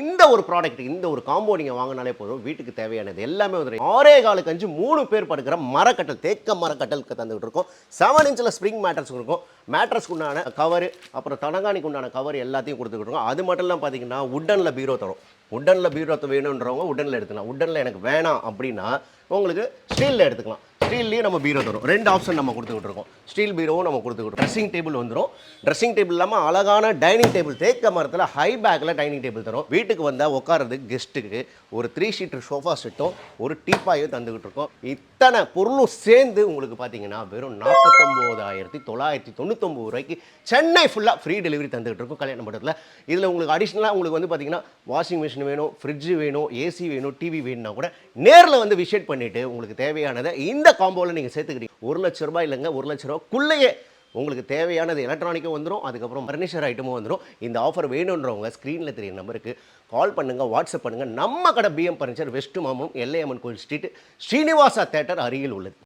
இந்த ஒரு ப்ராடக்ட் இந்த ஒரு காம்போ நீங்கள் வாங்கினாலே போதும், வீட்டுக்கு தேவையானது எல்லாமே வந்து 6.25 3 பேர் படுக்கிற மரக்கட்டல், தேக்க மரக்கட்டலுக்கு தந்துகிட்டு இருக்கோம். 7 இன்ச்சில் ஸ்ப்ரிங் மேட்ரஸ் இருக்கும். மேட்ரஸ்க்கு உண்டான கவர், அப்புறம் தனகாணிக்கு உண்டான கவர் எல்லாத்தையும் கொடுத்துக்கிட்டு இருக்கோம். அது மட்டும் இல்லாமல் பார்த்தீங்கன்னா உட்டனில் பீரோ தரும். உட்டனில் பீரோ வேணுன்றவங்க உட்டனில் எடுத்துக்கலாம். உட்டனில் எனக்கு வேணாம் அப்படின்னா உங்களுக்கு ஸ்டீலில் எடுத்துக்கலாம். ஸ்டீல்லேயே நம்ம பீரோ தரும். 2 ஆப்ஷன் நம்ம கொடுத்துக்கிட்டு இருக்கோம். ஸ்டீல் பீரோவும் நம்ம கொடுத்துக்கிட்டு ட்ரெஸ்ஸிங் டேபிள் வந்துடும். ட்ரெஸ்ஸிங் டேபிள் இல்லாமல் அழகான டைனிங் டேபிள், தேக்க மரத்தில் ஹை பேக்கில் டைனிங் டேபிள் தரும். வீட்டுக்கு வந்தால் உட்காரதுக்கு கெஸ்ட்டுக்கு ஒரு 3 சீட்டர் சோஃபா செட்டும் ஒரு டீப்பாயும் தந்துக்கிட்டு இருக்கோம். இத்தனை பொருளும் சேர்ந்து உங்களுக்கு பார்த்தீங்கன்னா வெறும் 49,999 ரூபாய்க்கு சென்னை ஃபுல்லாக ஃப்ரீ டெலிவரி தந்துகிட்டு இருக்கும் கல்யாண மண்டபத்தில். இதில் உங்களுக்கு அடிஷ்னலாக உங்களுக்கு வந்து பார்த்தீங்கன்னா வாஷிங் மிஷின் வேணும், ஃப்ரிட்ஜ் வேணும், ஏசி வேணும், டிவி வேணும்னா கூட நேரில் வந்து விசிட் பண்ணிவிட்டு உங்களுக்கு தேவையானதை இந்த காம்போவில் நீங்கள் சேர்த்துக்கிட்டீங்க. 1 லட்ச ரூபாய் இல்லைங்க, 1 லட்ச ரூபாய்க்குள்ளேயே உங்களுக்கு தேவையானது எலக்ட்ரானிக்கும் வந்துடும், அதுக்கப்புறம் ஃபர்னிச்சர் ஐட்டமும் வந்துடும். இந்த ஆஃபர் வேணுன்றவங்க ஸ்க்ரீனில் தெரியும் நம்பருக்கு கால் பண்ணுங்கள், வாட்ஸ்அப் பண்ணுங்கள். நம்ம கடை PM furniture, west Mambalam, Ellaiyamman கோயில் ஸ்ட்ரீட், ஸ்ரீனிவாசா தேட்டர் அருகில் உள்ளது.